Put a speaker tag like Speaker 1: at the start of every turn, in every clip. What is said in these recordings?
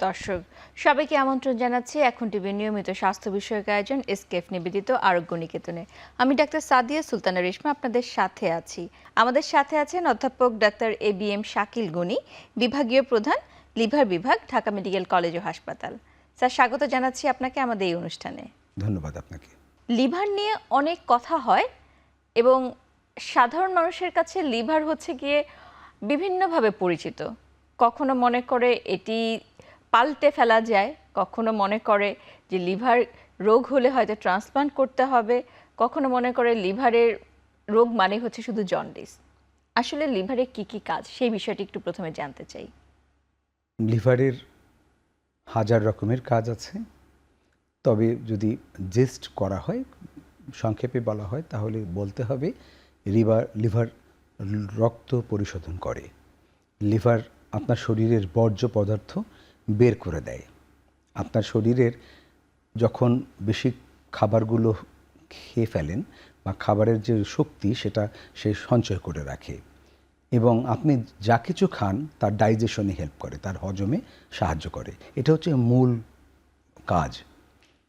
Speaker 1: দর্শক, সবাইকে আমন্ত্রণ জানাচ্ছি এখন টিভির নিয়মিত স্বাস্থ্য বিষয়ক আয়োজন এসকেএফ নিবেদিত আরোগ্য নিকেতনে। আমি ডাক্তার সাদিয়া সুলতানা রেশমা আপনাদের সাথে আছি। আমাদের সাথে আছেন অধ্যাপক ডাক্তার ABM শাকিল গনি, বিভাগীয় প্রধান, লিভার বিভাগ, ঢাকা মেডিকেল কলেজ ও হাসপাতাল। স্যার, স্বাগত জানাচ্ছি আপনাকে আমাদের এই অনুষ্ঠানে।
Speaker 2: ধন্যবাদ আপনাকে।
Speaker 1: লিভার নিয়ে অনেক কথা হয় এবং সাধারণ মানুষের কাছে লিভার হচ্ছে গিয়ে বিভিন্নভাবে পরিচিত। কখনো মনে করে এটি পাল্টে ফেলা যায়, কখনো মনে করে যে লিভার রোগ হলে হয়তো ট্রান্সপ্লান্ট করতে হবে, কখনো মনে করে লিভারের রোগ মানে হচ্ছে শুধু জন্ডিস। আসলে লিভারের কি কি কাজ সেই বিষয়টি একটু প্রথমে জানতে চাই।
Speaker 2: লিভারের হাজার রকমের কাজ আছে, তবে যদি জেস্ট করা হয়, সংক্ষেপে বলা হয়, তাহলে বলতে হবে লিভার রক্ত পরিশোধন করে। লিভার আপনার শরীরের বর্জ্য পদার্থ বের করে দেয়। আপনার শরীরের যখন বেশি খাবারগুলো খেয়ে ফেলেন বা খাবারের যে শক্তি সেটা সে সঞ্চয় করে রাখে, এবং আপনি যা কিছু খান তার ডাইজেশনে হেল্প করে, তার হজমে সাহায্য করে। এটা হচ্ছে মূল কাজ।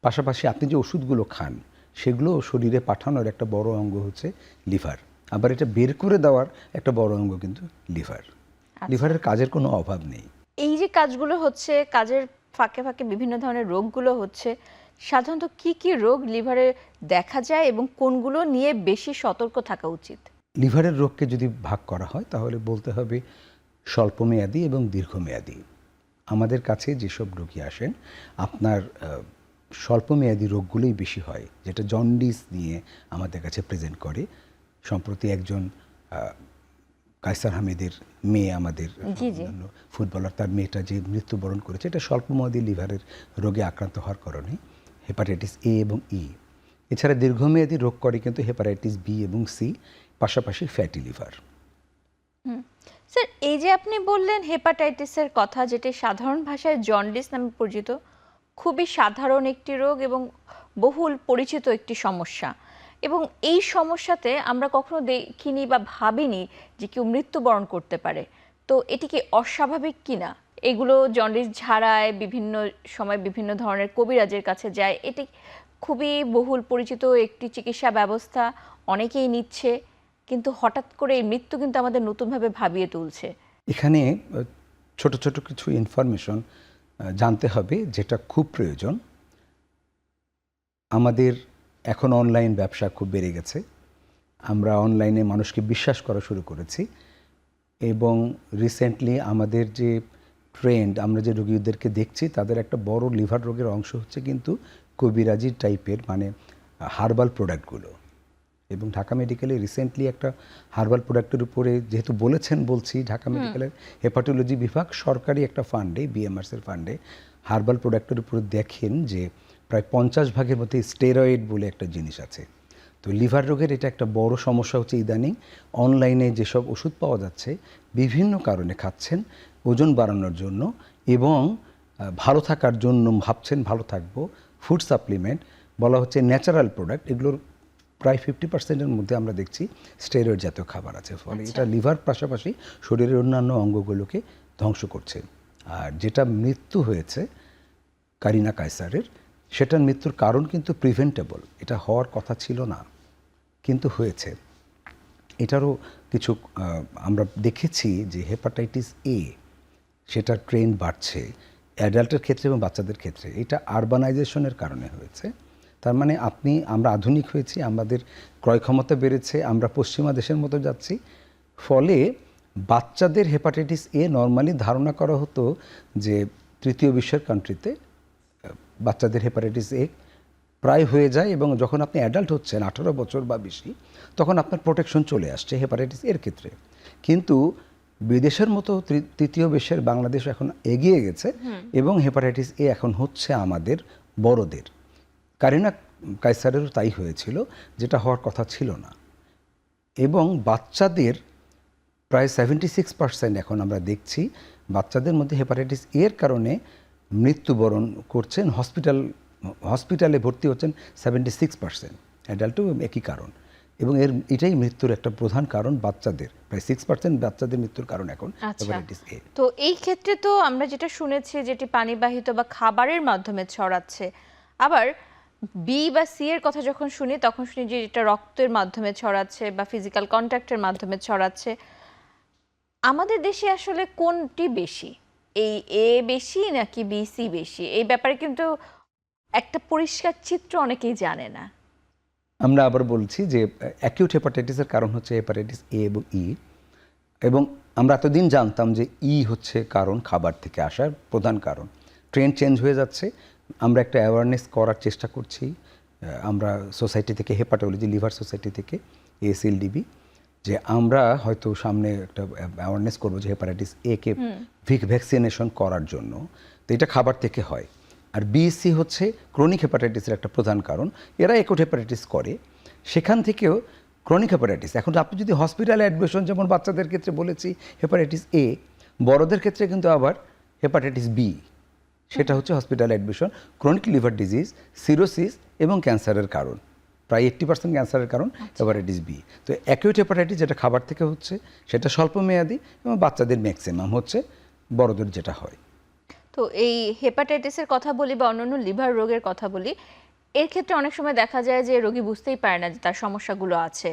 Speaker 2: পাশাপাশি আপনি যে ওষুধগুলো খান সেগুলো শরীরে পাঠানোর একটা বড় অঙ্গ হচ্ছে লিভার, আবার এটা বের করে দেওয়ার একটা বড় অঙ্গ কিন্তু লিভার। লিভারের কাজের কোনো অভাব নেই।
Speaker 1: এই যে কাজগুলো হচ্ছে, কাজের ফাঁকে ফাঁকে বিভিন্ন ধরনের রোগগুলো হচ্ছে, সাধারণত কি কি রোগ লিভারে দেখা যায় এবং কোনগুলো নিয়ে বেশি সতর্ক থাকা উচিত?
Speaker 2: লিভারের রোগকে যদি ভাগ করা হয় তাহলে বলতে হবে স্বল্পমেয়াদী এবং দীর্ঘমেয়াদী। আমাদের কাছে যেসব রোগী আসেন, আপনার স্বল্পমেয়াদী রোগগুলোই বেশি হয়, যেটা জন্ডিস নিয়ে আমাদের কাছে প্রেজেন্ট করে। সম্প্রতি একজন কায়সার হামিদের মেয়ে, আমাদের ফুটবলার, তার মেয়েটা যে মৃত্যুবরণ করেছে, এটা স্বল্পমেয়াদী লিভারের রোগে আক্রান্ত হওয়ার কারণে, হেপাটাইটিস A এবং E। এছাড়া দীর্ঘমেয়াদী রোগ করে কিন্তু হেপাটাইটিস B এবং C, পাশাপাশি ফ্যাটি লিভার।
Speaker 1: স্যার, এই যে আপনি বললেন হেপাটাইটিসের কথা, যেটি সাধারণ ভাষায় জন্ডিস নামে পরিচিত, খুবই সাধারণ একটি রোগ এবং বহুল পরিচিত একটি সমস্যা, এবং এই সমস্যাতে আমরা কখনো দেখিনি বা ভাবিনি যে কেউ মৃত্যুবরণ করতে পারে। তো এটি কি অস্বাভাবিক কিনা? এগুলো জন্ডিস ঝাড়ায় বিভিন্ন সময় বিভিন্ন ধরনের কবিরাজের কাছে যায়, এটি খুবই বহুল পরিচিত একটি চিকিৎসা ব্যবস্থা, অনেকেই নিচ্ছে, কিন্তু হঠাৎ করে এই মৃত্যু কিন্তু আমাদের নতুনভাবে ভাবিয়ে তুলছে।
Speaker 2: এখানে ছোট ছোট কিছু ইনফরমেশন জানতে হবে, যেটা খুব প্রয়োজন। আমাদের এখন অনলাইন ব্যবসা খুব বেড়ে গেছে, আমরা অনলাইনে মানুষকে বিশ্বাস করা শুরু করেছি, এবং রিসেন্টলি আমাদের যে ট্রেন্ড, আমরা যে রোগীদেরকে দেখছি তাদের একটা বড় লিভার রোগের অংশ হচ্ছে কিন্তু কবিরাজি টাইপের, মানে হার্বাল প্রোডাক্টগুলো। এবং ঢাকা মেডিকেলে রিসেন্টলি একটা হার্বাল প্রোডাক্টের উপরে, যেহেতু বলছি, ঢাকা মেডিকেলের হেপাটোলজি বিভাগ সরকারি একটা ফান্ডে, BMR's-এর ফান্ডে, হার্বাল প্রোডাক্টের উপরে দেখেন যে প্রায় 50 ভাগের মধ্যে স্টেরয়েড বলে একটা জিনিস আছে। তো লিভার রোগের এটা একটা বড় সমস্যা হচ্ছে ইদানিং অনলাইনে যেসব ওষুধ পাওয়া যাচ্ছে, বিভিন্ন কারণে খাচ্ছেন ওজন বাড়ানোর জন্য এবং ভালো থাকার জন্য ভাবছেন ভালো থাকবো, ফুড সাপ্লিমেন্ট বলা হচ্ছে ন্যাচারাল প্রোডাক্ট, এগুলোর প্রায় 50%-এর মধ্যে আমরা দেখছি স্টেরয়েড জাতীয় খাবার আছে। ফলে এটা লিভার পাশাপাশি শরীরের অন্যান্য অঙ্গগুলোকে ধ্বংস করছে। আর যেটা মৃত্যু হয়েছে কারিনা কায়সারের, সেটার মৃত্যুর কারণ কিন্তু প্রিভেন্টেবল, এটা হওয়ার কথা ছিল না, কিন্তু হয়েছে। এটারও কিছু আমরা দেখেছি যে হেপাটাইটিস A, সেটা ট্রেন্ড বাড়ছে অ্যাডাল্টের ক্ষেত্রে এবং বাচ্চাদের ক্ষেত্রে। এটা আরবানাইজেশনের কারণে হয়েছে। তার মানে আমরা আধুনিক হয়েছি, আমাদের ক্রয় ক্ষমতা বেড়েছে, আমরা পশ্চিমা দেশের মতো যাচ্ছি। ফলে বাচ্চাদের হেপাটাইটিস A নর্মালি ধারণা করা হতো যে তৃতীয় বিশ্বের কান্ট্রিতে বাচ্চাদের হেপাটাইটিস A প্রায় হয়ে যায়, এবং যখন আপনি অ্যাডাল্ট হচ্ছেন 18 বছর বা বেশি, তখন আপনার প্রোটেকশন চলে আসছে হেপাটাইটিস এর ক্ষেত্রে। কিন্তু বিদেশের মতো তৃতীয় বিশ্বের বাংলাদেশ এখন এগিয়ে গেছে, এবং হেপাটাইটিস A এখন হচ্ছে আমাদের বড়দের। কারিনা কায়সারেরও তাই হয়েছিল, যেটা হওয়ার কথা ছিল না। এবং বাচ্চাদের প্রায় 76% এখন আমরা দেখছি বাচ্চাদের মধ্যে হেপাটাইটিস এর কারণে মৃত্যুবরণ করছেন, হসপিটালে ভর্তি হচ্ছেন 76%, অ্যাডাল্টও একই কারণ। এবং এটাই মৃত্যুর একটা প্রধান কারণ বাচ্চাদের, প্রায় 6% বাচ্চাদের মৃত্যুর কারণ এখন
Speaker 1: আচ্ছা।
Speaker 2: Hepatitis A.
Speaker 1: তো এই ক্ষেত্রে তো আমরা যেটা শুনেছি যেটি পানিবাহিত বা খাবারের মাধ্যমে ছড়াচ্ছে, আবার বি বা সি এর কথা যখন শুনি তখন শুনি যে এটা রক্তের মাধ্যমে ছড়াচ্ছে বা ফিজিক্যাল কন্ট্যাক্টের মাধ্যমে ছড়াচ্ছে। আমাদের দেশে আসলে কোনটি বেশি, এই এ বেশি নাকি বি সি বেশি? এই ব্যাপারে কিন্তু একটা পরিষ্কার চিত্র অনেকেই জানে না।
Speaker 2: আমরা আবার বলছি যে অ্যাকিউট হেপাটাইটিসের কারণ হচ্ছে হেপাটাইটিস এ এবং ই, এবং আমরা এতদিন জানতাম যে ই হচ্ছে কারণ খাবার থেকে আসার প্রধান কারণ। ট্রেন্ড চেঞ্জ হয়ে যাচ্ছে, আমরা একটা অ্যাওয়ারনেস করার চেষ্টা করছি। আমরা সোসাইটি থেকে, হেপাটোলজি লিভার সোসাইটি থেকে, ASLDB, যে আমরা হয়তো সামনে একটা অ্যাওয়ারনেস করবো যে হেপাটাইটিস এ কে ভ্যাকসিনেশন করার জন্য। তো এটা খাবার থেকে হয়। আর বিএসসি হচ্ছে ক্রনিক হেপাটাইটিসের একটা প্রধান কারণ। এরা অ্যাকিউট হেপাটাইটিস করে, সেখান থেকেও ক্রনিক হেপাটাইটিস। এখন আপনি যদি হসপিটালে অ্যাডমিশন, যেমন বাচ্চাদের ক্ষেত্রে বলেছি হেপাটাইটিস এ, বড়দের ক্ষেত্রে কিন্তু আবার হেপাটাইটিস বি, সেটা হচ্ছে hospital admission, chronic liver disease, cirrhosis এবং ক্যান্সারের কারণ। প্রায় 80% ক্যান্সারের কারণ হেপাটাইটিস বি। তো অ্যাকিউট হেপাটাইটিস যেটা খাবার থেকে হচ্ছে সেটা স্বল্পমেয়াদী, এবং বাচ্চাদের ম্যাক্সিমাম হচ্ছে, বড়দের যেটা হয়।
Speaker 1: তো এই হেপাটাইটিসের কথা বলি বা অন্যান্য লিভার রোগের কথা বলি, এর ক্ষেত্রে অনেক সময় দেখা যায় যে রোগী বুঝতেই পারে না যে তার সমস্যাগুলো আছে,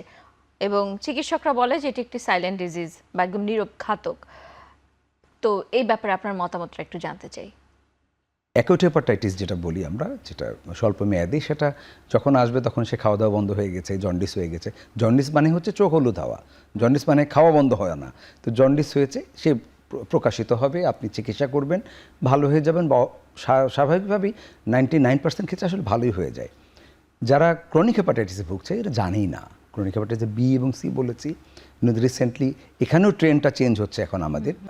Speaker 1: এবং চিকিৎসকরা বলে যে এটি একটি সাইলেন্ট ডিজিজ বা একদম নীরব ঘাতক। তো এই ব্যাপারে আপনার মতামতটা একটু জানতে চাই।
Speaker 2: অ্যাকিউট হেপাটাইটিস যেটা বলি আমরা, যেটা স্বল্প মেয়াদী, সেটা যখন আসবে তখন সে খাওয়া দাওয়া বন্ধ হয়ে গেছে, জন্ডিস হয়ে গেছে। জন্ডিস মানে হচ্ছে চোখ হলুদ হওয়া, জন্ডিস মানে খাওয়া বন্ধ হয় না। তো জন্ডিস হয়েছে, সে প্রকাশিত হবে, আপনি চিকিৎসা করবেন, ভালো হয়ে যাবেন, বা স্বাভাবিকভাবেই 99% ক্ষেত্রে আসলে ভালোই হয়ে যায়। যারা ক্রনিক হেপাটাইটিসে ভুগছে এরা জানেই না। ক্রনিক হেপাটাইটিস বি এবং সি বলেছি, কিন্তু রিসেন্টলি এখানেও ট্রেন্ডটা চেঞ্জ হচ্ছে। এখন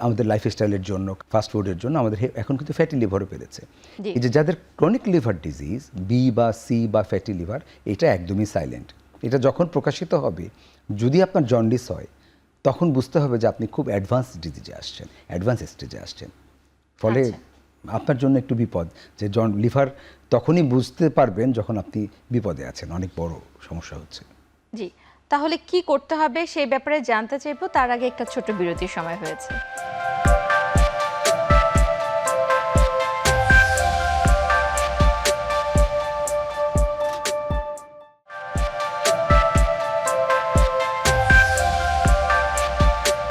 Speaker 2: আমাদের লাইফস্টাইলের জন্য, ফাস্টফুডের জন্য আমাদের এখন কিন্তু ফ্যাটি লিভারও পেরেছে।
Speaker 1: জি।
Speaker 2: এই যে যাদের ক্রনিক লিভার ডিজিজ বি বা সি বা ফ্যাটি লিভার, এটা একদমই সাইলেন্ট। এটা যখন প্রকাশিত হবে, যদি আপনার জন্ডিস হয়, তখন বুঝতে হবে যে আপনি খুব অ্যাডভান্স ডিজিজে আসছেন, অ্যাডভান্স স্টেজে আসছেন। ফলে
Speaker 1: আচ্ছা।
Speaker 2: আপনার জন্য একটু বিপদ, যে লিভার তখনই বুঝতে পারবেন যখন আপনি বিপদে আছেন, অনেক বড় সমস্যা হচ্ছে।
Speaker 1: জি, তাহলে কি করতে হবে সেই ব্যাপারে জানতে চাইবো, তার আগে একটা ছোট বিরতির সময় হয়েছে।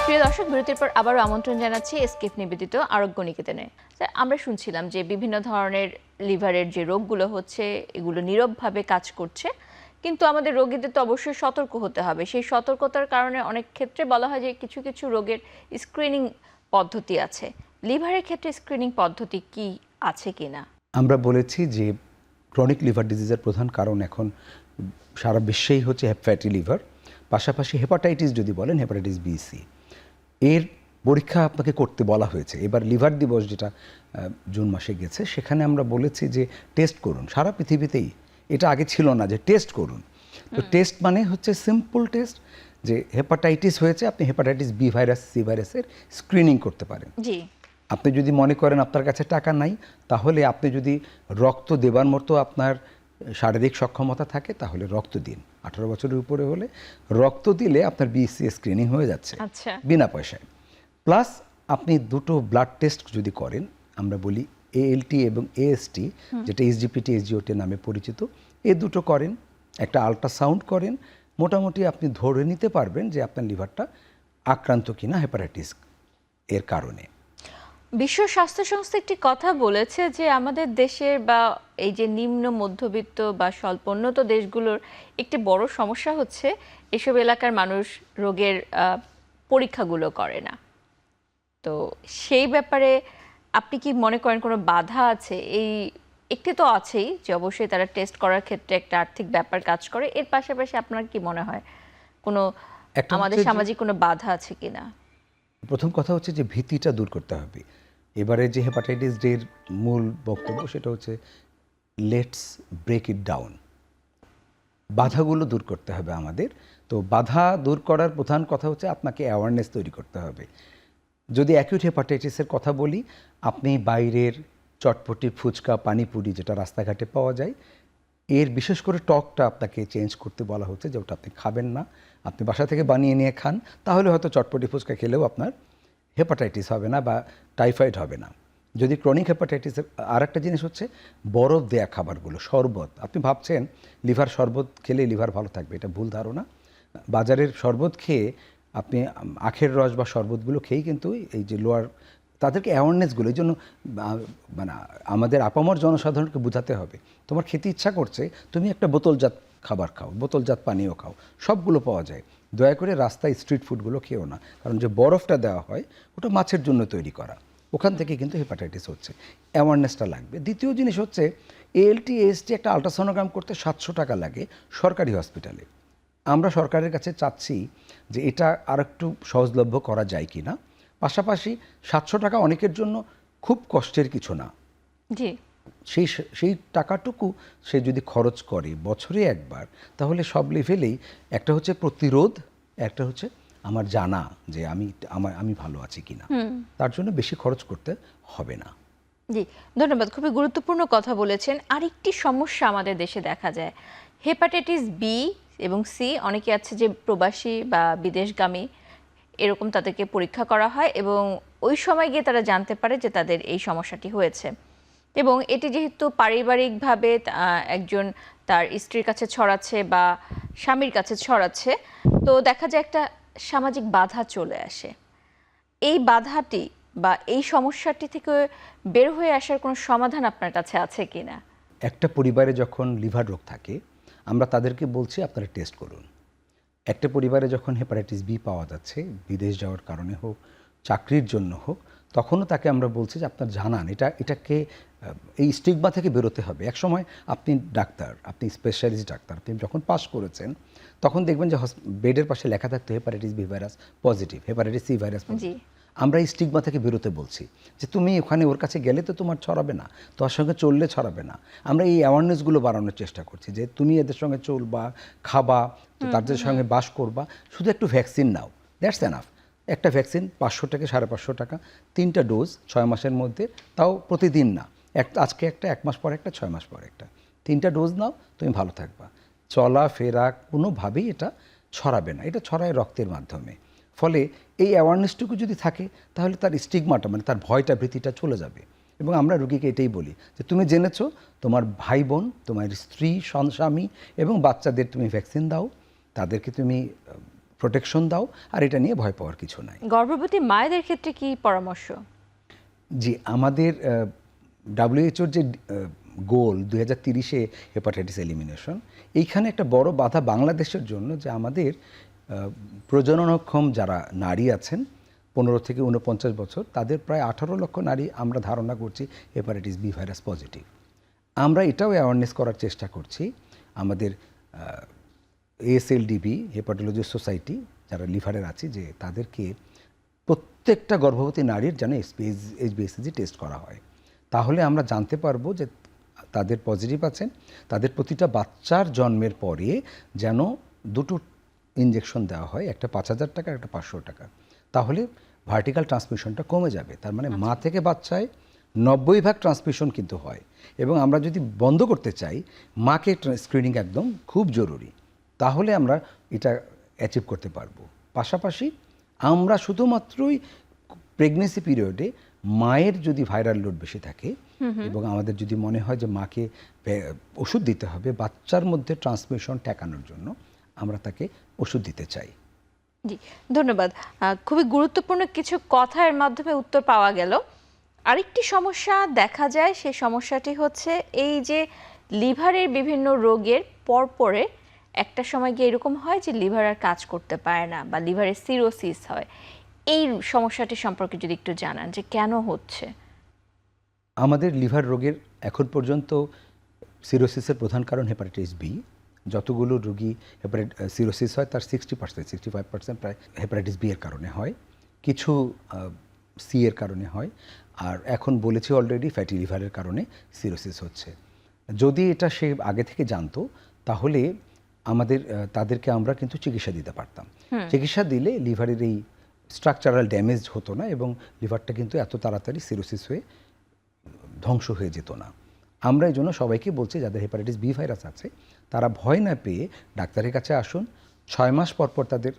Speaker 1: প্রিয় দর্শক, বিরতির পর আবারও আমন্ত্রণ জানাচ্ছি এসকেপ নিবেদিত আরোগ্য নিকেতনে। স্যার, আমরা শুনছিলাম যে বিভিন্ন ধরনের লিভারের যে রোগগুলো হচ্ছে এগুলো নীরবভাবে কাজ করছে, কিন্তু আমাদের রোগীদের তো অবশ্যই সতর্ক হতে হবে। সেই সতর্কতার কারণে অনেক ক্ষেত্রে বলা হয় যে কিছু কিছু রোগের স্ক্রিনিং পদ্ধতি আছে। লিভারের ক্ষেত্রে স্ক্রিনিং পদ্ধতি কি আছে কিনা?
Speaker 2: আমরা বলেছি যে ক্রনিক লিভার ডিজিজের প্রধান কারণ এখন সারা বিশ্বেই হচ্ছে ফ্যাটি লিভার, পাশাপাশি হেপাটাইটিস যদি বলেন, হেপাটাইটিস বি সি। এর পরীক্ষা আপনাকে করতে বলা হয়েছে। এবার লিভার দিবস যেটা জুন মাসে গেছে, সেখানে আমরা বলেছি যে টেস্ট করুন। সারা পৃথিবীতেই এটা আগে ছিল না যে টেস্ট করুন। তো টেস্ট মানে হচ্ছে সিম্পল টেস্ট, যে হেপাটাইটিস হয়েছে, আপনি হেপাটাইটিস বি ভাইরাস, সি ভাইরাসের স্ক্রিনিং করতে পারেন।
Speaker 1: জি।
Speaker 2: আপনি যদি মনে করেন আপনার কাছে টাকা নাই, তাহলে আপনি যদি রক্ত দেবার মতো আপনার শারীরিক সক্ষমতা থাকে, তাহলে রক্ত দিন। 18 বছরের উপরে হলে রক্ত দিলে আপনার বিসি স্ক্রিনিং হয়ে যাচ্ছে
Speaker 1: আচ্ছা।
Speaker 2: বিনা পয়সায়। প্লাস আপনি দুটো ব্লাড টেস্ট যদি করেন, আমরা বলি ALT এবং AST, যেটা SGPT SGOT নামে পরিচিত, এই দুটো করেন, একটা আল্ট্রাসাউন্ড করেন, মোটামুটি আপনি ধরে নিতে পারবেন যে আপনার লিভারটা আক্রান্ত কিনা হেপাটাইটিস এর কারণে।
Speaker 1: বিশ্ব স্বাস্থ্য সংস্থা একটি কথা বলেছে যে আমাদের দেশের বা এই যে নিম্ন মধ্যবিত্ত বা স্বল্পোন্নত দেশগুলোর একটি বড় সমস্যা হচ্ছে এসব এলাকার মানুষ রোগের পরীক্ষাগুলো করে না। তো সেই ব্যাপারে আপনি কি মনে করেন কোনো বাধা আছে? এই একটি তো আছেই যে অবশ্যই তারা টেস্ট করার ক্ষেত্রে একটা আর্থিক ব্যাপার কাজ করে, এর পাশাপাশি আপনার কি মনে হয় কোনো
Speaker 2: একটা
Speaker 1: আমাদের
Speaker 2: হচ্ছে যে
Speaker 1: সামাজিক কোনো বাধা আছে কিনা?
Speaker 2: প্রথম কথা হচ্ছে যে ভীতিটা দূর করতে হবে। এবারে যে হেপাটাইটিস ডের মূল বক্তব্য, সেটা হচ্ছে লেটস ব্রেক ইট ডাউন। বাধাগুলো দূর করতে হবে আমাদের। তো বাধা দূর করার প্রধান কথা হচ্ছে আপনাকে অ্যাওয়ারনেস তৈরি করতে হবে। যদি অ্যাকিউট হেপাটাইটিসের কথা বলি, আপনি বাইরের চটপটি, ফুচকা, পানিপুরি যেটা রাস্তাঘাটে পাওয়া যায়, এর বিশেষ করে টকটা আপনাকে চেঞ্জ করতে বলা হচ্ছে, যে ওটা আপনি খাবেন না, আপনি বাসা থেকে বানিয়ে নিয়ে খান, তাহলে হয়তো চটপটি ফুচকা খেলেও আপনার হেপাটাইটিস হবে না বা টাইফয়েড হবে না। যদি ক্রনিক হেপাটাইটিসের আর একটা জিনিস হচ্ছে বরফ দেয়া খাবারগুলো, শরবত। আপনি ভাবছেন লিভার শরবত খেলে লিভার ভালো থাকবে, এটা ভুল ধারণা। বাজারের শরবত খেয়ে আপনি আখের রস বা শরবতগুলো খেয়েই কিন্তু এই যে লোয়ার, তাদেরকে অ্যাওয়ারনেসগুলো, এই জন্য মানে আমাদের আপামর জনসাধারণকে বোঝাতে হবে, তোমার খেতে ইচ্ছা করছে, তুমি একটা বোতলজাত খাবার খাও, বোতলজাত পানীয় খাও, সবগুলো পাওয়া যায়। দয়া করে রাস্তায় স্ট্রিট ফুডগুলো খেও না, কারণ যে বরফটা দেওয়া হয় ওটা মাছের জন্য তৈরি করা, ওখান থেকে কিন্তু হেপাটাইটিস হচ্ছে। অ্যাওয়ারনেসটা লাগবে। দ্বিতীয় জিনিস হচ্ছে এএলটি এএসটি একটা আলট্রাসোনোগ্রাম করতে 700 টাকা লাগে সরকারি হসপিটালে। আমরা সরকারের কাছে চাচ্ছি যে এটা আর একটু সহজলভ্য করা যায় কি না। পাশাপাশি 700 টাকা অনেকের জন্য খুব কষ্টের কিছু না।
Speaker 1: জি,
Speaker 2: সেই টাকাটুকু সে যদি খরচ করে বছরে একবার, তাহলে সব লেভেলেই একটা হচ্ছে প্রতিরোধ, একটা হচ্ছে আমার জানা যে আমি ভালো আছি কিনা, তার জন্য বেশি খরচ করতে হবে না।
Speaker 1: জি, ধন্যবাদ। খুবই গুরুত্বপূর্ণ কথা বলেছেন। আরেকটি সমস্যা আমাদের দেশে দেখা যায়, হেপাটাইটিস বি এবং সি। অনেকে আছে যে প্রবাসী বা বিদেশগামী, এরকম তাদেরকে পরীক্ষা করা হয় এবং ওই সময় গিয়ে তারা জানতে পারে যে তাদের এই সমস্যাটি হয়েছে। এবং এটি যেহেতু পারিবারিকভাবে একজন তার স্ত্রীর কাছে ছড়াচ্ছে বা স্বামীর কাছে ছড়াচ্ছে, তো দেখা যায় একটা সামাজিক বাধা চলে আসে। এই বাধাটি বা এই সমস্যাটি থেকে বের হয়ে আসার কোনো সমাধান আপনার কাছে আছে কিনা?
Speaker 2: একটা পরিবারে যখন লিভার রোগ থাকে, আমরা তাদেরকে বলছি আপনারা টেস্ট করুন। একটা পরিবারে যখন হেপাটাইটিস বি পাওয়া যাচ্ছে, বিদেশ যাওয়ার কারণে হোক, চাকরির জন্য হোক, তখনও তাকে আমরা বলছি যে আপনার জানান, এটাকে এই স্টিগমা থেকে বেরোতে হবে। একসময় আপনি ডাক্তার, আপনি স্পেশালিস্ট ডাক্তার, আপনি যখন পাস করেছেন তখন দেখবেন যে বেডের পাশে লেখা থাকতো hepatitis B virus positive, hepatitis C virus positive. আমরা এই স্টিগমা থেকে বেরোতে বলছি যে তুমি ওখানে ওর কাছে গেলে তো তোমার ছড়াবে না, তোর সঙ্গে চললে ছড়াবে না। আমরা এই অ্যাওয়ারনেসগুলো বাড়ানোর চেষ্টা করছি যে তুমি এদের সঙ্গে চলবা, খাবা, তাদের সঙ্গে বাস করবা, শুধু একটু ভ্যাকসিন নাও, দ্যাটস এনাফ। একটা ভ্যাকসিন 500 থেকে 550 টাকা, 3টা ডোজ 6 মাসের মধ্যে, তাও প্রতিদিন না, আজকে একটা, 1 মাস পর একটা, 6 মাস পর একটা, 3টা ডোজ নাও, তুমি ভালো থাকবা। চলা ফেরা কোনোভাবেই এটা ছড়াবে না, এটা ছড়ায় রক্তের মাধ্যমে। ফলে এই অ্যাওয়ারনেসটুকু যদি থাকে তাহলে তার স্টিগমাটা, মানে তার ভয়টা, ভীতিটা চলে যাবে। এবং আমরা রুগীকে এটাই বলি যে তুমি জেনেছো, তোমার ভাই বোন, তোমার স্ত্রী, স্বামী এবং বাচ্চাদের তুমি ভ্যাকসিন দাও, তাদেরকে তুমি প্রোটেকশন দাও, আর এটা নিয়ে ভয় পাওয়ার কিছু নাই।
Speaker 1: গর্ভবতী মায়েদের ক্ষেত্রে কি পরামর্শ?
Speaker 2: জি, আমাদের WHO যে গোল 2030-এ হেপাটাইটিস এলিমিনেশন, এইখানে একটা বড় বাধা বাংলাদেশের জন্য যে আমাদের প্রজননক্ষম যারা নারী আছেন 15 থেকে 49 বছর, তাদের প্রায় 18 লক্ষ নারী আমরা ধারণা করছি হেপাটাইটিস বি ভাইরাস পজিটিভ। আমরা এটাও অ্যাওয়ারনেস করার চেষ্টা করছি। আমাদের ASLDB হেপাটোলজি সোসাইটি যারা লিভারের আছে, যে তাদেরকে প্রত্যেকটা গর্ভবতী নারীর যেন HbA1c টেস্ট করা হয়, তাহলে আমরা জানতে পারবো যে তাদের পজিটিভ আছেন। তাদের প্রতিটা বাচ্চার জন্মের পরে যেন 2টো ইঞ্জেকশন দেওয়া হয়, একটা 5000 টাকা, একটা 500 টাকা, তাহলে ভার্টিক্যাল ট্রান্সমিশনটা কমে যাবে। তার মানে মা থেকে বাচ্চায় 90% ট্রান্সমিশন কিন্তু হয়। এবং আমরা যদি বন্ধ করতে চাই, মাকে স্ক্রিনিং একদম খুব জরুরি, তাহলে আমরা এটা অ্যাচিভ করতে পারবো। পাশাপাশি আমরা শুধুমাত্রই প্রেগনেন্সি পিরিয়ডে মায়ের যদি ভাইরাল লোড বেশি থাকে এবং আমাদের যদি মনে হয় যে মাকে ওষুধ দিতে হবে বাচ্চার মধ্যে ট্রান্সমিশন ঠেকানোর জন্য, আমরা তাকে ওষুধ দিতে চাই।
Speaker 1: জি, ধন্যবাদ। খুবই গুরুত্বপূর্ণ কিছু কথার মাধ্যমে উত্তর পাওয়া গেল। আরেকটি সমস্যা দেখা যায়, সেই সমস্যাটি হচ্ছে এই যে লিভারের বিভিন্ন রোগের পরপরে একটা সময় গিয়ে এরকম হয় যে লিভার আর কাজ করতে পারে না বা লিভারের সিরোসিস হয়। এই সমস্যাটি সম্পর্কে যদি একটু জানান যে কেন হচ্ছে।
Speaker 2: আমাদের লিভার রোগের এখন পর্যন্ত সিরোসিসের প্রধান কারণ হেপাটাইটিস বি। যতগুলো রোগী সিরোসিস হয় তার 60%, 65% প্রায় হেপাটাইটিস বি এর কারণে হয়, কিছু সি এর কারণে হয়, আর এখন বলেছি অলরেডি ফ্যাটি লিভারের কারণে সিরোসিস হচ্ছে। যদি এটা সে আগে থেকে জানতো তাহলে তাদেরকে আমরা কিন্তু চিকিৎসা দিতে পারতাম। চিকিৎসা দিলে লিভারের এই স্ট্রাকচারাল ড্যামেজ হতো না এবং লিভারটা কিন্তু এত তাড়াতাড়ি সিরোসিস হয়ে ধ্বংস হয়ে যেত না। আমরা এই জন্য সবাইকে বলছি যাদের হেপাটাইটিস বি ভাইরাস আছে তারা ভয় না পেয়ে ডাক্তারের কাছে আসুন। 6 মাস পর পর তাদের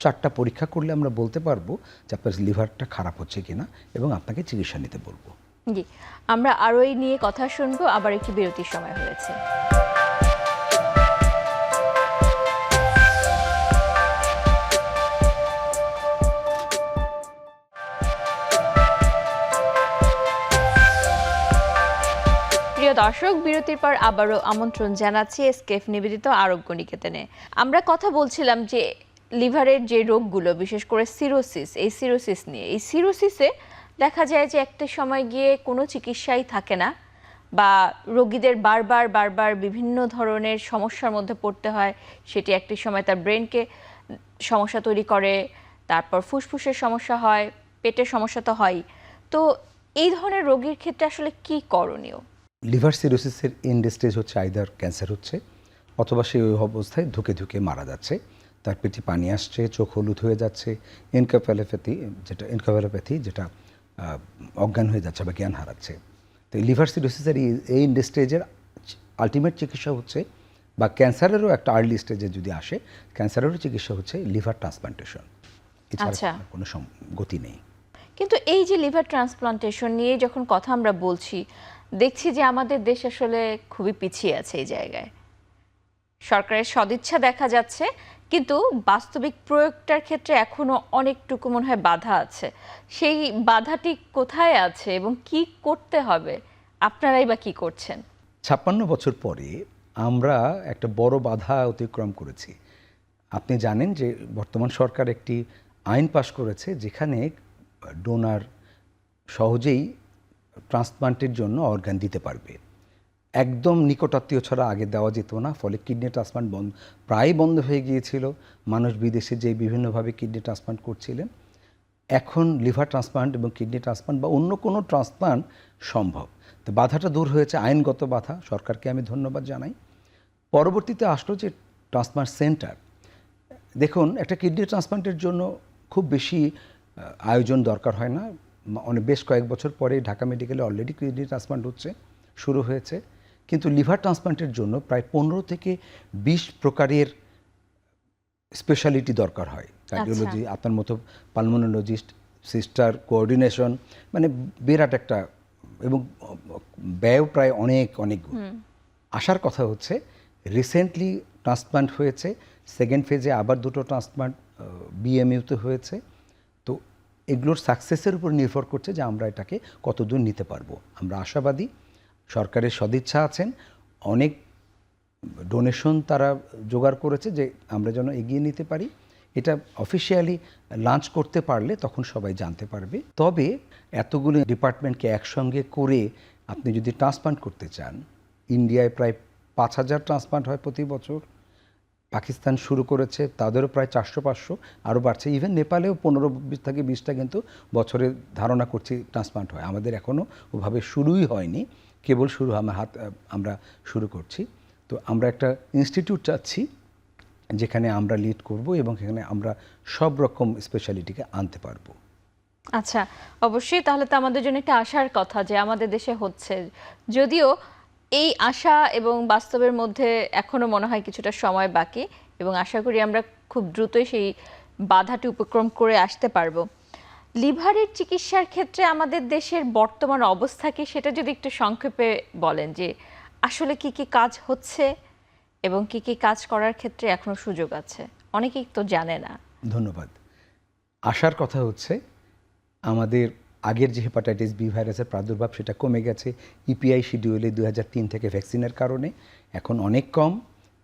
Speaker 2: 4টা পরীক্ষা করলে আমরা বলতে পারবো যে আপনার লিভারটা খারাপ হচ্ছে কিনা এবং আপনাকে চিকিৎসা নিতে বলবো।
Speaker 1: জি, আমরা আরও এই নিয়ে কথা শুনবো, আবার একটি বিরতির সময় হয়েছে। প্রিয় দর্শক, বিরতির পর আবারও আমন্ত্রণ জানাচ্ছি এসকেএফ নিবেদিত আরোগ্য নিকেতনে। আমরা কথা বলছিলাম যে লিভারের যে রোগগুলো, বিশেষ করে সিরোসিস, এই সিরোসিস নিয়ে। এই সিরোসিসে দেখা যায় যে একটা সময় গিয়ে কোনো চিকিৎসাই থাকে না, বা রোগীদের বারবার বিভিন্ন ধরনের সমস্যার মধ্যে পড়তে হয়। সেটি একটি সময় তার ব্রেনকে সমস্যা তৈরি করে, তারপর ফুসফুসের সমস্যা হয়, পেটের সমস্যা তো হয়। তো এই ধরনের রোগীর ক্ষেত্রে আসলে কি করণীয়?
Speaker 2: লিভার সিরোসিসের এন্ড স্টেজ হচ্ছে আইদার ক্যান্সার হচ্ছে, অথবা সে ওই অবস্থায় ধুকে ধুকে মারা যাচ্ছে। তার পেটে পানি আসছে, চোখ হলুদ হয়ে যাচ্ছে, এনকেফেলোপ্যাথি যেটা অজ্ঞান হয়ে যাচ্ছে বা জ্ঞান হারাচ্ছে। তো লিভার সিরোসিসের এই এন্ড স্টেজের আলটিমেট চিকিৎসা হচ্ছে, বা ক্যান্সারেরও একটা আর্লি স্টেজে যদি আসে, ক্যান্সারেরও চিকিৎসা হচ্ছে লিভার ট্রান্সপ্লান্টেশন। এছাড়া কোনো গতি নেই।
Speaker 1: কিন্তু এই যে লিভার ট্রান্সপ্লান্টেশন নিয়ে যখন কথা আমরা বলছি, দেখছি যে আমাদের দেশ আসলে খুবই পিছিয়ে আছে এই জায়গায়। সরকারের সদিচ্ছা দেখা যাচ্ছে, কিন্তু বাস্তবিক প্রয়োগটার ক্ষেত্রে এখনো অনেকটুকু মনে হয় বাধা আছে। সেই বাধাটি কোথায় আছে এবং কি করতে হবে? আপনারাই বা কি করছেন?
Speaker 2: 56 বছর পরে আমরা একটা বড় বাধা অতিক্রম করেছি। আপনি জানেন যে বর্তমান সরকার একটি আইন পাশ করেছে যেখানে ডোনার সহজেই ট্রান্সপ্লান্টের জন্য অর্গান দিতে পারবে। একদম নিকটাত্মীয় ছাড়া আগে দেওয়া যেত না, ফলে কিডনি ট্রান্সপ্লান্ট প্রায় বন্ধ হয়ে গিয়েছিল। মানুষ বিদেশে যে বিভিন্নভাবে কিডনি ট্রান্সপ্লান্ট করছিলেন, এখন লিভার ট্রান্সপ্লান্ট এবং কিডনি ট্রান্সপ্লান্ট বা অন্য কোনো ট্রান্সপ্লান্ট সম্ভব। তো বাধাটা দূর হয়েছে, আইনগত বাধা। সরকারকে আমি ধন্যবাদ জানাই। পরবর্তীতে আসলো যে ট্রান্সপ্লান্ট সেন্টার। দেখুন, একটা কিডনি ট্রান্সপ্লান্টের জন্য খুব বেশি আয়োজন দরকার হয় না। বেশ কয়েক বছর পরে ঢাকা মেডিকেলে অলরেডি কিডনি ট্রান্সপ্লান্ট শুরু হয়েছে। কিন্তু লিভার ট্রান্সপ্লান্টের জন্য প্রায় 15 থেকে 20 প্রকারের স্পেশালিটি দরকার হয়। কার্ডিওলজি, আপনার মতো পালমোনোলজিস্ট, সিস্টার, কোঅর্ডিনেশন, মানে বিরাট একটা, এবং ব্যয় প্রায় অনেক। আসার কথা হচ্ছে রিসেন্টলি ট্রান্সপ্লান্ট হয়েছে, সেকেন্ড ফেজে আবার 2টো ট্রান্সপ্লান্ট বিএমইউতে হয়েছে। তো এগুলোর সাকসেসের উপর নির্ভর করছে যে আমরা এটাকে কতদূর নিতে পারবো। আমরা আশাবাদী, সরকারের সদিচ্ছা আছেন, অনেক ডোনেশন তারা জোগাড় করেছে যে আমরা যেন এগিয়ে নিতে পারি। এটা অফিসিয়ালি লঞ্চ করতে পারলে তখন সবাই জানতে পারবে। তবে এতগুলো ডিপার্টমেন্টকে একসঙ্গে করে আপনি যদি ট্রান্সপ্লান্ট করতে চান, ইন্ডিয়ায় প্রায় 5000 ট্রান্সপ্লান্ট হয় প্রতি বছর। পাকিস্তান শুরু করেছে, তাদেরও প্রায় 400-500, আরও বাড়ছে। ইভেন নেপালেও 15 থেকে 20টা কিন্তু বছরে ধারণা করছি ট্রান্সপ্লান্ট হয়। আমাদের এখনও ওভাবে শুরুই হয়নি, কেবল আমরা শুরু করছি। তো আমরা একটা ইনস্টিটিউট চাচ্ছি যেখানে আমরা লিড করব এবং সেখানে আমরা সব রকম স্পেশালিটিকে আনতে পারবো।
Speaker 1: আচ্ছা, অবশ্যই। তাহলে তো আমাদের জন্য একটা আশার কথা যে আমাদের দেশে হচ্ছে, যদিও এই আশা এবং বাস্তবের মধ্যে এখনো মনে হয় কিছুটা সময় বাকি, এবং আশা করি আমরা খুব দ্রুতই সেই বাধাটি উপক্রম করে আসতে পারবো। লিভারের চিকিৎসার ক্ষেত্রে আমাদের দেশের বর্তমান অবস্থা কি, সেটা যদি একটু সংক্ষেপে বলেন, যে আসলে কি কি কাজ হচ্ছে এবং কি কি কাজ করার ক্ষেত্রে এখনো সুযোগ আছে? অনেকেই তো জানে না।
Speaker 2: ধন্যবাদ। আশার কথা হচ্ছে আমাদের আগের যে হেপাটাইটিস বি ভাইরাসের প্রাদুর্ভাব সেটা কমে গেছে ইপিআই শিডিউলে 2003 থেকে ভ্যাকসিনের কারণে, এখন অনেক কম।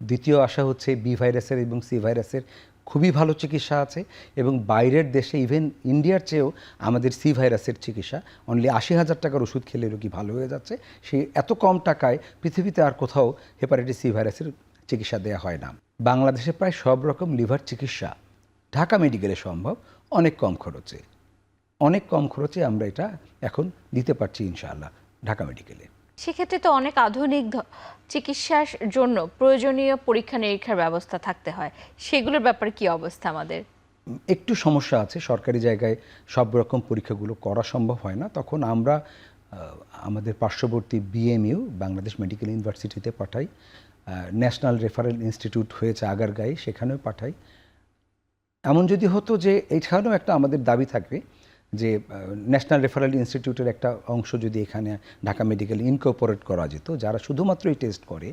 Speaker 2: দ্বিতীয় আশা হচ্ছে বি ভাইরাসের এবং সি ভাইরাসের খুবই ভালো চিকিৎসা আছে, এবং বাইরের দেশে ইভেন ইন্ডিয়ার চেয়েও আমাদের সি ভাইরাসের চিকিৎসা অনলি 80,000 টাকার ওষুধ খেলে রোগী ভালো হয়ে যাচ্ছে। সেই এত কম টাকায় পৃথিবীতে আর কোথাও হেপাটাইটিস সি ভাইরাসের চিকিৎসা দেওয়া হয় না। বাংলাদেশে প্রায় সব রকম লিভার চিকিৎসা ঢাকা মেডিকেলে সম্ভব, অনেক কম খরচে আমরা এটা এখন দিতে পারছি ইনশাআল্লাহ ঢাকা মেডিকেলে।
Speaker 1: সেক্ষেত্রে তো অনেক আধুনিক চিকিৎসার জন্য প্রয়োজনীয় পরীক্ষা নিরীক্ষার ব্যবস্থা থাকতে হয়, সেগুলোর ব্যাপারে কি অবস্থা আমাদের?
Speaker 2: একটু সমস্যা আছে, সরকারি জায়গায় সব রকম পরীক্ষাগুলো করা সম্ভব হয় না। তখন আমরা আমাদের পার্শ্ববর্তী বিএমইউ বাংলাদেশ মেডিকেল ইউনিভার্সিটিতে পাঠাই, ন্যাশনাল রেফারেল ইনস্টিটিউট হয়েছে আগারগাঁয়ে, সেখানেও পাঠাই। এমন যদি হতো যে এইখানেও একটা আমাদের দাবি থাকবে যে ন্যাশনাল রেফারেল ইনস্টিটিউটের একটা অংশ যদি এখানে ঢাকা মেডিকেল ইনকর্পোরেট করা যেত, যারা শুধুমাত্রই টেস্ট করে,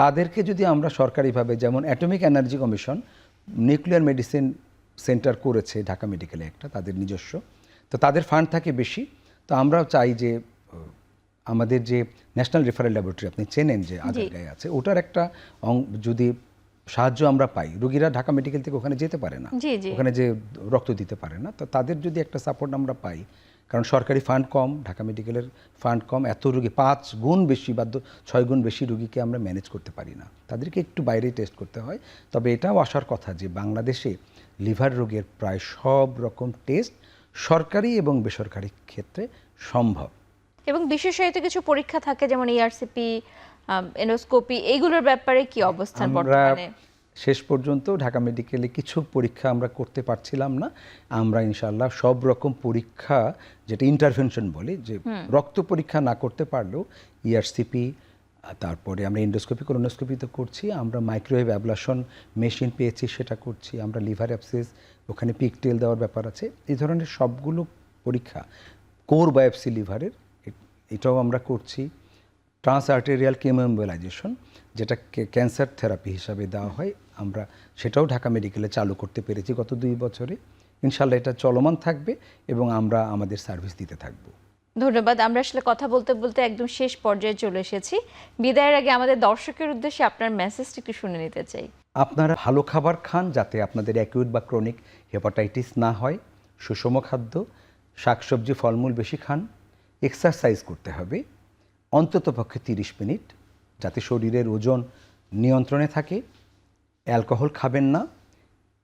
Speaker 2: তাদেরকে যদি আমরা সরকারিভাবে, যেমন atomic energy commission nuclear medicine centre করেছে ঢাকা মেডিকেলে একটা, তাদের নিজস্ব, তো তাদের ফান্ড থাকে বেশি। তো আমরাও চাই যে আমাদের যে ন্যাশনাল রেফারেল ল্যাবরেটরি আপনি চেনেন যে আগারগাঁয়ে আছে, ওটার একটা যদি সাহায্য আমরা পাই, রোগীরা ঢাকা মেডিকেল থেকে ওখানে যেতে পারে না, ওখানে যে রক্ত দিতে পারে না, তো তাদের যদি একটা সাপোর্ট আমরা পাই, কারণ সরকারি ফান্ড কম, ঢাকা মেডিকেলের ফান্ড কম, এত রোগী 5 গুণ বেশি বা 6 গুণ বেশি রোগীকে আমরা ম্যানেজ করতে পারি না, তাদেরকে একটু বাইরে টেস্ট করতে হয়। তবে এটাও আসার কথা যে বাংলাদেশে লিভার রোগের প্রায় সব রকম টেস্ট সরকারি এবং বেসরকারি ক্ষেত্রে সম্ভব।
Speaker 1: এবং বিশেষায়িত কিছু পরীক্ষা থাকে যেমন ইআরসিপি, এন্ডোস্কোপি, এইগুলোর ব্যাপারে কি অবস্থান বর্তমানে?
Speaker 2: শেষ পর্যন্ত ঢাকা মেডিকেলে কিছু পরীক্ষা আমরা করতে পারছিলাম না। আমরা ইনশাআল্লাহ সব রকম পরীক্ষা, যেটা ইন্টারভেনশন বলে, যে রক্ত পরীক্ষা না করতে পারলেও ইআরসিপি, তারপরে আমরা এন্ডোস্কোপি, কোলোনোস্কোপি তো করছি, আমরা মাইক্রোওয়েভ অ্যাবলাশন মেশিন পেয়েছি, সেটা করছি, আমরা লিভার অ্যাবসেস, ওখানে পিকটেল দেওয়ার ব্যাপার আছে, এই ধরনের সবগুলো পরীক্ষা, কোর বায়োপসি লিভারের, এটাও আমরা করছি। ট্রান্স আর্টেরিয়াল কেমোএম্বোলাইজেশন, যেটা ক্যান্সার থেরাপি হিসাবে দেওয়া হয়, আমরা সেটাও ঢাকা মেডিকেলে চালু করতে পেরেছি গত 2 বছরে। ইনশাল্লাহ এটা চলমান থাকবে এবং আমরা আমাদের সার্ভিস দিতে থাকব।
Speaker 1: ধন্যবাদ। আমরা আসলে কথা বলতে বলতে একদম শেষ পর্যায়ে চলে এসেছি। বিদায়ের আগে আমাদের দর্শকের উদ্দেশ্যে আপনার মেসেজটি একটু শুনে নিতে চাই।
Speaker 2: আপনারা ভালো খাবার খান, যাতে আপনাদের অ্যাকিউট বা ক্রনিক হেপাটাইটিস না হয়, সুষম খাদ্য, শাকসবজি, ফলমূল বেশি খান, এক্সারসাইজ করতে হবে অন্ততপক্ষে 30 মিনিট, যাতে শরীরের ওজন নিয়ন্ত্রণে থাকে, অ্যালকোহল খাবেন না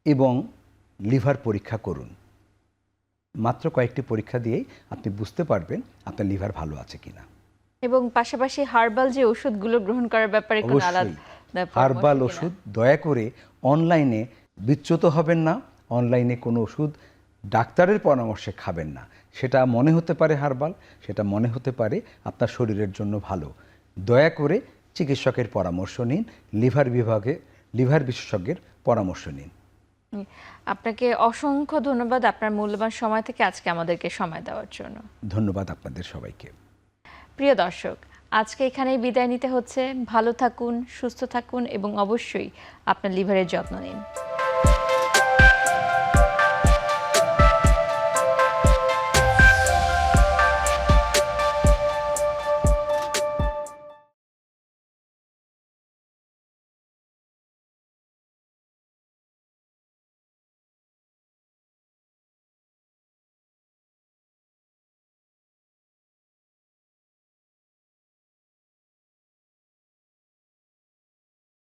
Speaker 2: এবং লিভার পরীক্ষা করুন। মাত্র কয়েকটি পরীক্ষা দিয়েই আপনি বুঝতে পারবেন আপনার লিভার ভালো আছে কিনা।
Speaker 1: এবং পাশাপাশি হার্বাল যে ওষুধগুলো গ্রহণ করার ব্যাপারে কোনো আলাদা
Speaker 2: হার্বাল ওষুধ দয়া করে অনলাইনে বিচ্যুত হবেন না। অনলাইনে কোনো ওষুধ ডাক্তারের পরামর্শে খাবেন না। সেটা মনে হতে পারে হার্বাল, সেটা মনে হতে পারে আপনার শরীরের জন্য ভালো। দয়া করে চিকিৎসকের পরামর্শ নিন, লিভার বিশেষজ্ঞের পরামর্শ নিন।
Speaker 1: আপনাকে অসংখ্য ধন্যবাদ আপনার মূল্যবান সময় থেকে আজকে আমাদেরকে সময় দেওয়ার জন্য।
Speaker 2: ধন্যবাদ আপনাদের সবাইকে।
Speaker 1: প্রিয় দর্শক, আজকে এখানেই বিদায় নিতে হচ্ছে। ভালো থাকুন, সুস্থ থাকুন এবং অবশ্যই আপনার লিভারের যত্ন নিন।